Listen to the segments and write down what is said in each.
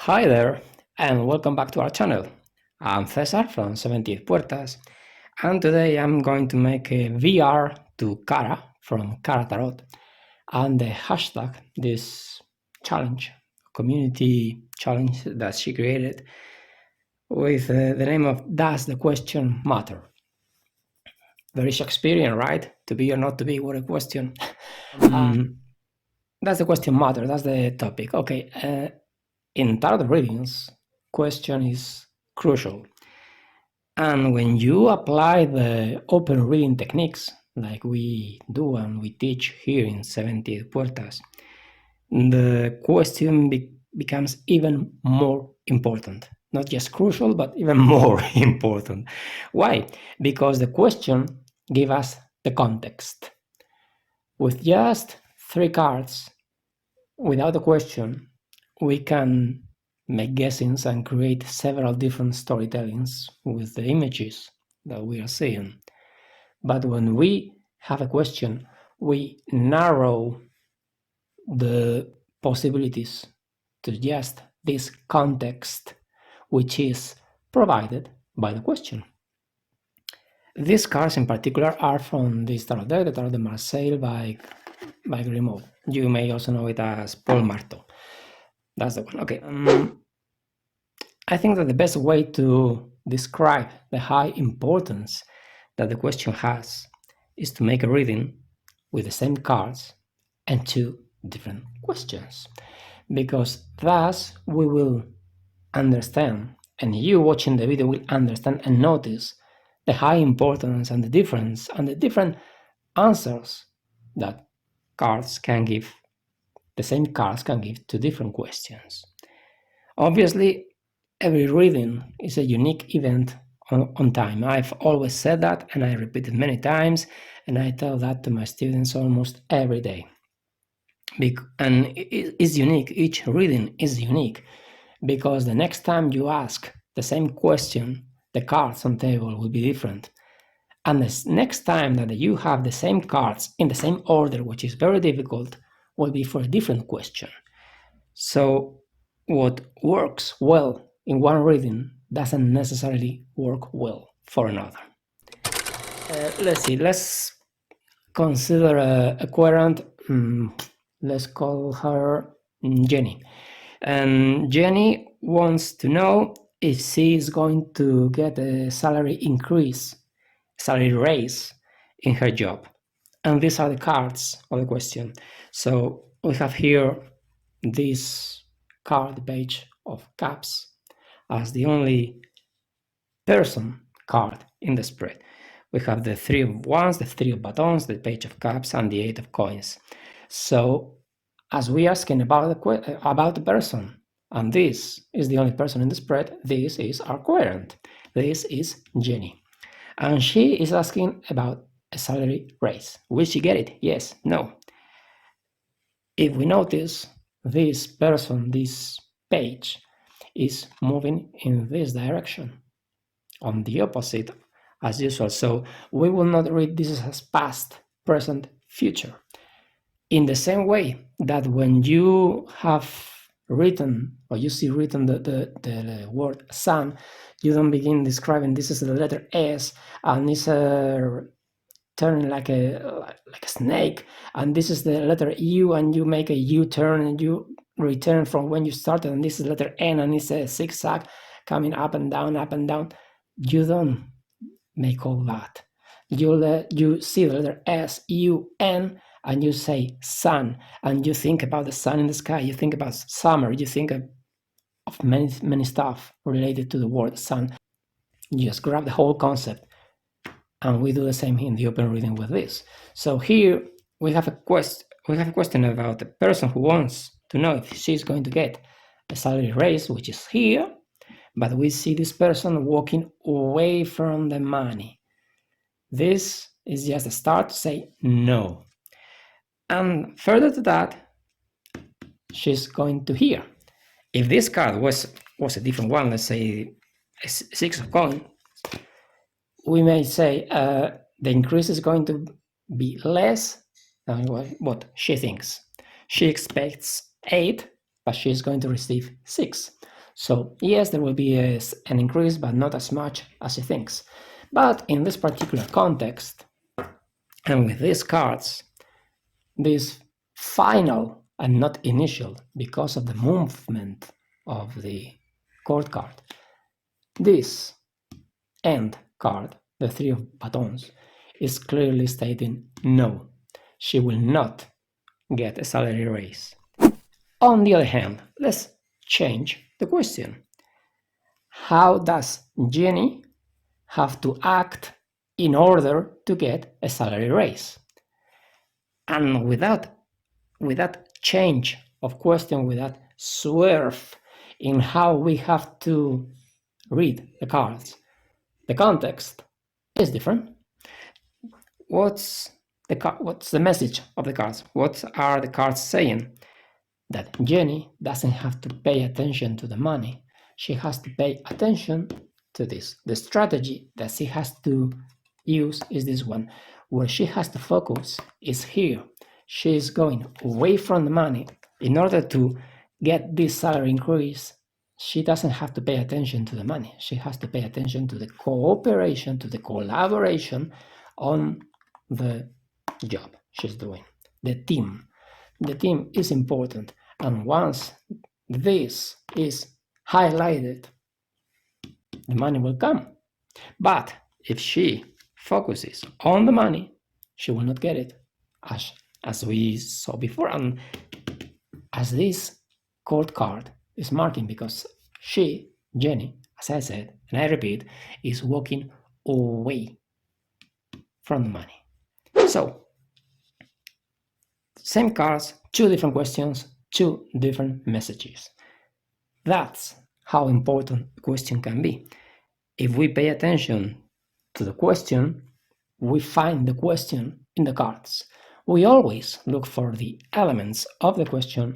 Hi there, and welcome back to our channel. I'm Cesar from 70 Puertas, and today I'm going to make a VR to Cara from Cara Tarot, and the hashtag, this challenge, community challenge that she created with the name of Does the Question Matter? Very Shakespearean, right? To be or not to be, what a question. Does the question matter? That's the topic. Okay, in tarot readings, question is crucial. And when you apply the open reading techniques, like we do and we teach here in 70 Puertas, the question becomes even more important. Not just crucial, but even more important. Why? Because the question gives us the context. With just 3 cards, without a question, we can make guessings and create several different storytellings with the images that we are seeing. But when we have a question, we narrow the possibilities to just this context, which is provided by the question. These cards in particular are from this tarot deck, the Tarot de Marseille by Grimaud. You may also know it as Paul Marteau. That's the one. Okay. I think that the best way to describe the high importance that the question has is to make a reading with the same cards and 2 different questions, because thus we will understand, and you watching the video will understand and notice the high importance and the difference and the different answers that the same cards can give to different questions. Obviously, every reading is a unique event on time. I've always said that, and I repeat it many times, and I tell that to my students almost every day. And it is unique, each reading is unique, because the next time you ask the same question, the cards on the table will be different. And the next time that you have the same cards in the same order, which is very difficult, will be for a different question. So what works well in one reading doesn't necessarily work well for another. Let's see, let's consider a querent. Let's call her Jenny. And Jenny wants to know if she is going to get a salary increase, salary raise in her job. And these are the cards of the question. So we have here this card, the Page of Cups, as the only person card in the spread. We have the 3 of Wands, the 3 of Batons, the Page of Cups, and the 8 of Coins. So as we are asking about the person, and this is the only person in the spread, this is our querent. This is Jenny. And she is asking about a salary raise. Will she get it? Yes, no. If we notice, this person, this page, is moving in this direction, on the opposite as usual. So we will not read this as past, present, future. In the same way that when you have written, or you see written the word sun, you don't begin describing this is the letter S, and it's turning like a snake, and this is the letter U, and you make a U-turn, and you return from when you started, and this is letter N, and it's a zigzag coming up and down, up and down. You don't make all that. You see the letter S, U, N, and you say sun, and you think about the sun in the sky, you think about summer, you think of many stuff related to the word sun. You just grab the whole concept, and we do the same in the open reading with this. So here we have a question about the person who wants to know if she's going to get a salary raise, which is here, but we see this person walking away from the money. This is just a start to say no. And further to that, she's going to hear. If this card was a different one, let's say a 6 of coins, we may say the increase is going to be less than what she thinks. She expects 8, but she's going to receive 6. So yes, there will be an increase, but not as much as she thinks. But in this particular context, and with these cards, this final and not initial, because of the movement of the court card, this end card, the three of batons, is clearly stating no, she will not get a salary raise. On the other hand, let's change the question. How does Jenny have to act in order to get a salary raise? And without change of question, without swerve in how we have to read the cards, the context is different. What's the message of the cards? What are the cards saying? That Jenny doesn't have to pay attention to the money. She has to pay attention to this. The strategy that she has to use is this one. Where she has to focus is here. She is going away from the money. In order to get this salary increase, she doesn't have to pay attention to the money. She has to pay attention to the cooperation, to the collaboration on the job she's doing. The team. The team is important. And once this is highlighted, the money will come. But if she focuses on the money, she will not get it, as we saw before. And as this court card is marking, because she, Jenny, as I said, and I repeat, is walking away from the money. So, same cards, two different questions, two different messages. That's how important the question can be. If we pay attention to the question, we find the question in the cards. We always look for the elements of the question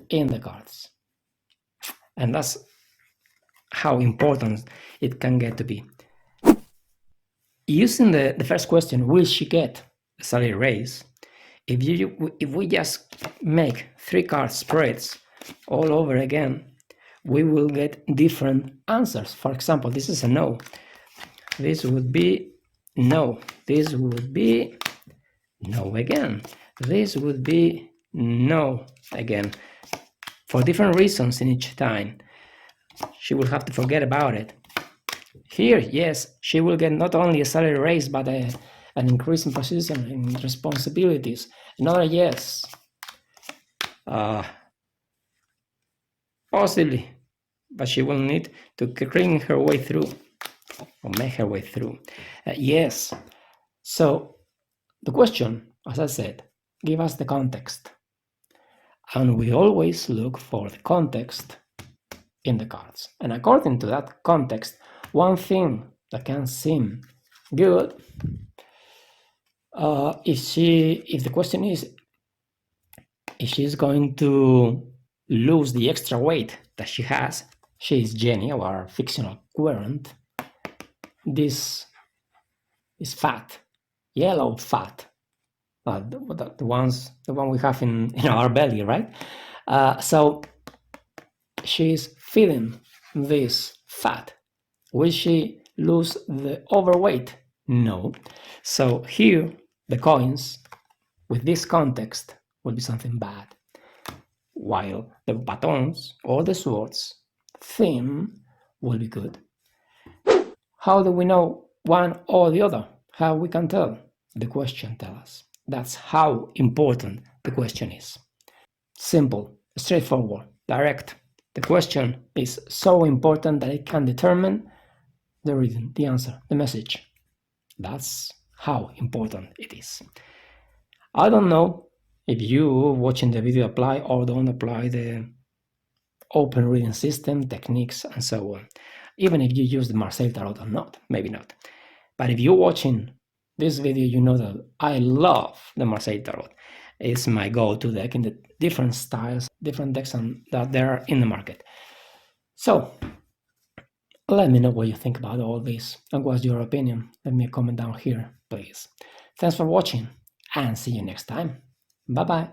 in the cards. And that's how important it can get to be. Using the first question, will she get a salary raise? If we just make 3 card spreads all over again, we will get different answers. For example, this is a no. This would be no. This would be no again. This would be no again. For different reasons in each time. She will have to forget about it. Here, yes, she will get not only a salary raise, but an increase in position and responsibilities. Another yes. Possibly, but she will need to cling her way through, or make her way through. Yes. So the question, as I said, give us the context. And we always look for the context in the cards. And according to that context, one thing that can seem good, if the question is if she's going to lose the extra weight that she has, she is Jenny, our fictional querent. This is fat, yellow fat, the one we have in our belly, right? So she's feeling this fat. Will she lose the overweight? No. So here, the coins, with this context, will be something bad. While the batons or the swords theme will be good. How do we know one or the other? How we can tell? The question tells us. That's how important the question is. Simple, straightforward, direct. The question is so important that it can determine the reading, the answer, the message. That's how important it is. I don't know if you watching the video apply or don't apply the open reading system, techniques, and so on. Even if you use the Marseille Tarot or not, maybe not. But if you're watching this video, you know that I love the Marseille Tarot. It's my go-to deck in the different styles, different decks that there are in the market. So, let me know what you think about all this and what's your opinion. Let me comment down here, please. Thanks for watching and see you next time. Bye-bye.